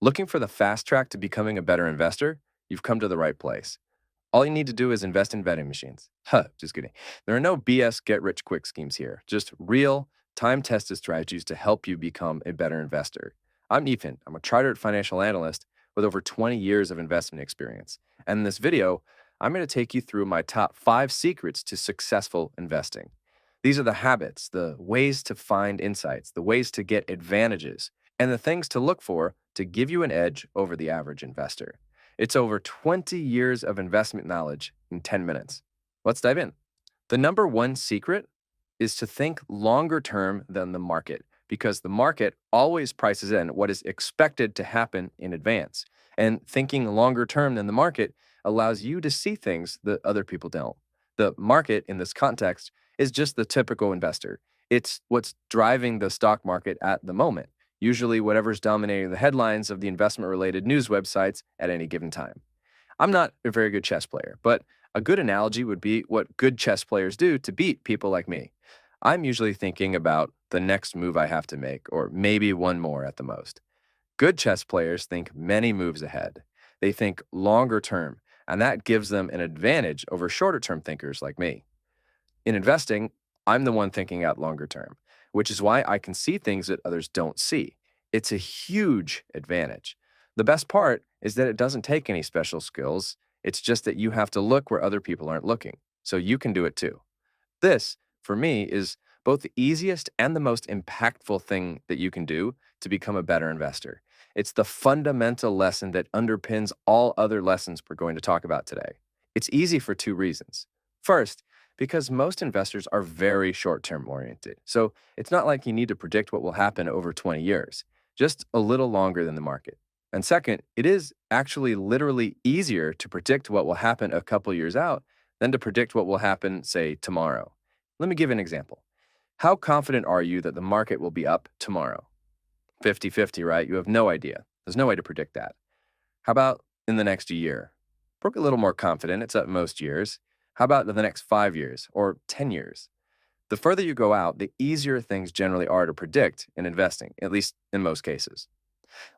Looking for the fast track to becoming a better investor? You've come to the right place. All you need to do is invest in vending machines. Just kidding. There are no BS get rich quick schemes here, just real, time tested strategies to help you become a better investor. I'm Ethan. I'm a chartered financial analyst with over 20 years of investment experience. And in this video, I'm going to take you through my top 5 secrets to successful investing. These are the habits, the ways to find insights, the ways to get advantages, and the things to look for to give you an edge over the average investor. It's over 20 years of investment knowledge in 10 minutes. Let's dive in. The number one secret is to think longer term than the market, because the market always prices in what is expected to happen in advance. And thinking longer term than the market allows you to see things that other people don't. The market, in this context, is just the typical investor. It's what's driving the stock market at the moment, usually whatever's dominating the headlines of the investment-related news websites at any given time. I'm not a very good chess player, but a good analogy would be what good chess players do to beat people like me. I'm usually thinking about the next move I have to make, or maybe one more at the most. Good chess players think many moves ahead. They think longer term, and that gives them an advantage over shorter term thinkers like me. In investing, I'm the one thinking out longer term, which is why I can see things that others don't see. It's a huge advantage. The best part is that it doesn't take any special skills. It's just that you have to look where other people aren't looking, so you can do it too. This, for me, is both the easiest and the most impactful thing that you can do to become a better investor. It's the fundamental lesson that underpins all other lessons we're going to talk about today. It's easy for 2 reasons. First, because most investors are very short-term oriented. So it's not like you need to predict what will happen over 20 years, just a little longer than the market. And second, it is actually literally easier to predict what will happen a couple years out than to predict what will happen, say, tomorrow. Let me give an example. How confident are you that the market will be up tomorrow? 50-50, right? You have no idea. There's no way to predict that. How about in the next year? We're a little more confident. It's up most years. How about in the next 5 years or 10 years? The further you go out, the easier things generally are to predict in investing, at least in most cases.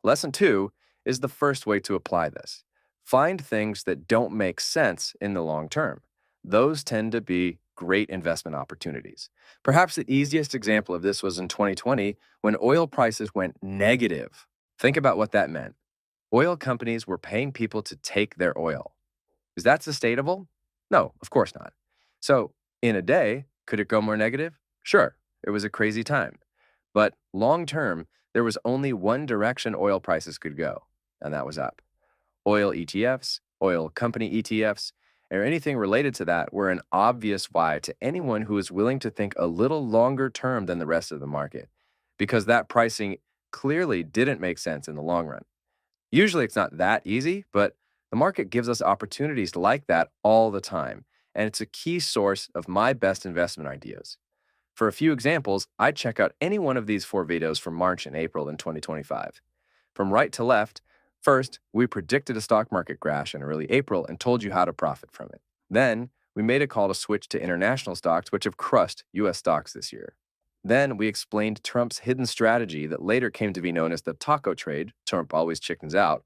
Lesson 2 is the first way to apply this. Find things that don't make sense in the long term. Those tend to be great investment opportunities. Perhaps the easiest example of this was in 2020 when oil prices went negative. Think about what that meant. Oil companies were paying people to take their oil. Is that sustainable? No, of course not. So, in a day, could it go more negative? Sure, it was a crazy time. But long term, there was only one direction oil prices could go, and that was up. Oil ETFs, oil company ETFs, or anything related to that were an obvious buy to anyone who is willing to think a little longer term than the rest of the market, because that pricing clearly didn't make sense in the long run. Usually it's not that easy, but the market gives us opportunities like that all the time, and it's a key source of my best investment ideas. For a few examples, I'd check out any one of these 4 videos from March and April in 2025. From right to left, first, we predicted a stock market crash in early April and told you how to profit from it. Then, we made a call to switch to international stocks, which have crushed U.S. stocks this year. Then, we explained Trump's hidden strategy that later came to be known as the taco trade. Trump always chickens out.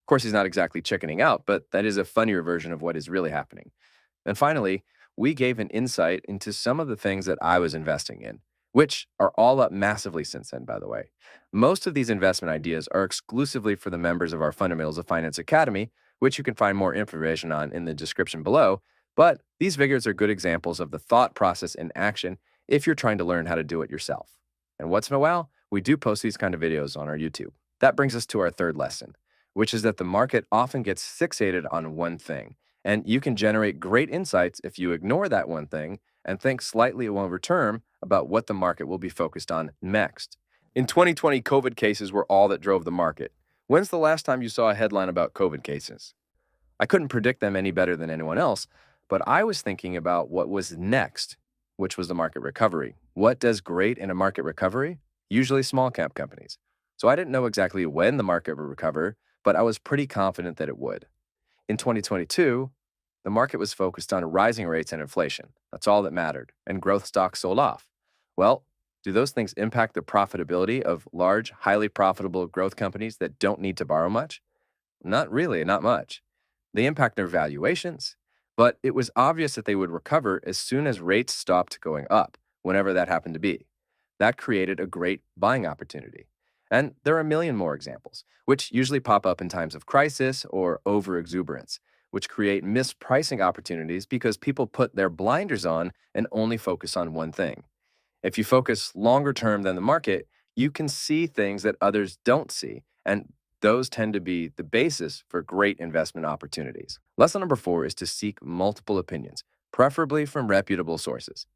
Of course, he's not exactly chickening out, but that is a funnier version of what is really happening. And finally, we gave an insight into some of the things that I was investing in, which are all up massively since then, by the way. Most of these investment ideas are exclusively for the members of our Fundamentals of Finance Academy, which you can find more information on in the description below. But these videos are good examples of the thought process in action if you're trying to learn how to do it yourself. And once in a while, we do post these kind of videos on our YouTube. That brings us to our third lesson, which is that the market often gets fixated on one thing, and you can generate great insights if you ignore that one thing and think slightly longer term about what the market will be focused on next. In 2020, COVID cases were all that drove the market. When's the last time you saw a headline about COVID cases? I couldn't predict them any better than anyone else, but I was thinking about what was next, which was the market recovery. What does great in a market recovery? Usually small cap companies. So I didn't know exactly when the market would recover, but I was pretty confident that it would. In 2022, the market was focused on rising rates and inflation. That's all that mattered, and growth stocks sold off. Well, Do those things impact the profitability of large, highly profitable growth companies that don't need to borrow much? Not really, not much. They impact their valuations, but it was obvious that they would recover as soon as rates stopped going up, whenever that happened to be. That created a great buying opportunity. And there are a million more examples, which usually pop up in times of crisis or overexuberance, which create mispricing opportunities because people put their blinders on and only focus on one thing. If you focus longer term than the market, you can see things that others don't see, and those tend to be the basis for great investment opportunities. Lesson number 4 is to seek multiple opinions, preferably from reputable sources.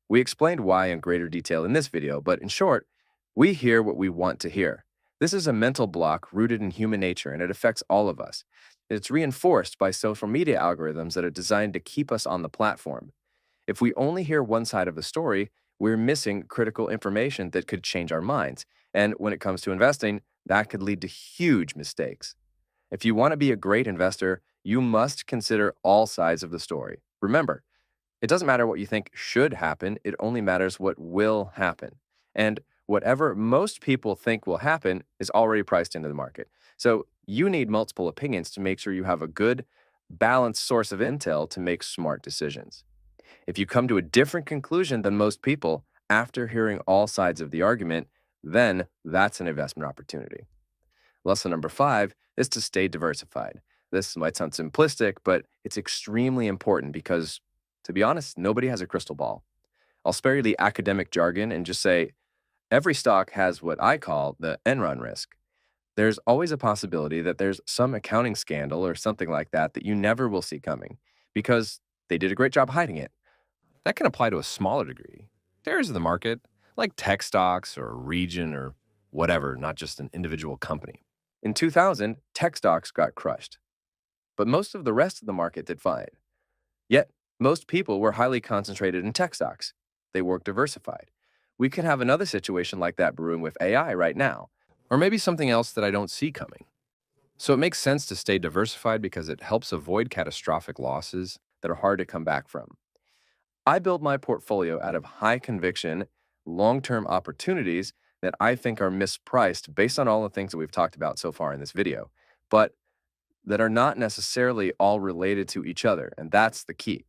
We explained why in greater detail in this video, but in short, we hear what we want to hear. This is a mental block rooted in human nature, and it affects all of us. It's reinforced by social media algorithms that are designed to keep us on the platform. If we only hear one side of the story, we're missing critical information that could change our minds. And when it comes to investing, that could lead to huge mistakes. If you want to be a great investor, you must consider all sides of the story. Remember, it doesn't matter what you think should happen, it only matters what will happen. And whatever most people think will happen is already priced into the market. So you need multiple opinions to make sure you have a good, balanced source of intel to make smart decisions. If you come to a different conclusion than most people after hearing all sides of the argument, then that's an investment opportunity. Lesson number 5 is to stay diversified. This might sound simplistic, but it's extremely important because, to be honest, nobody has a crystal ball. I'll spare you the academic jargon and just say every stock has what I call the Enron risk. There's always a possibility that there's some accounting scandal or something like that that you never will see coming because they did a great job hiding it. That can apply to a smaller degree. Areas of the market, like tech stocks or a region or whatever, not just an individual company. In 2000, tech stocks got crushed, but most of the rest of the market did fine. Yet, most people were highly concentrated in tech stocks. They weren't diversified. We could have another situation like that brewing with AI right now, or maybe something else that I don't see coming. So it makes sense to stay diversified because it helps avoid catastrophic losses that are hard to come back from. I build my portfolio out of high conviction, long-term opportunities that I think are mispriced based on all the things that we've talked about so far in this video, but that are not necessarily all related to each other, and that's the key.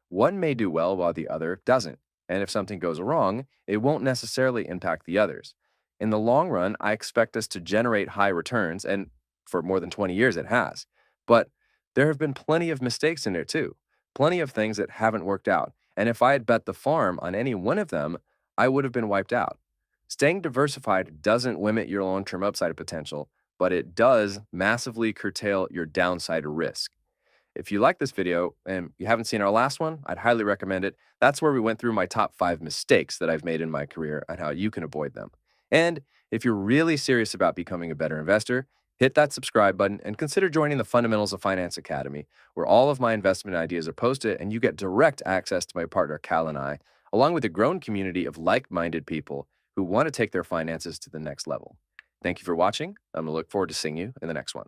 One may do well while the other doesn't, and if something goes wrong, it won't necessarily impact the others. In the long run, I expect us to generate high returns, and for more than 20 years it has. But there have been plenty of mistakes in there too, plenty of things that haven't worked out. And if I had bet the farm on any one of them, I would have been wiped out. Staying diversified doesn't limit your long-term upside potential, but it does massively curtail your downside risk. If you like this video and you haven't seen our last one, I'd highly recommend it. That's where we went through my top 5 mistakes that I've made in my career and how you can avoid them. And if you're really serious about becoming a better investor, hit that subscribe button and consider joining the Fundamentals of Finance Academy, where all of my investment ideas are posted and you get direct access to my partner Cal and I, along with a growing community of like-minded people who want to take their finances to the next level. Thank you for watching. I'm going to look forward to seeing you in the next one.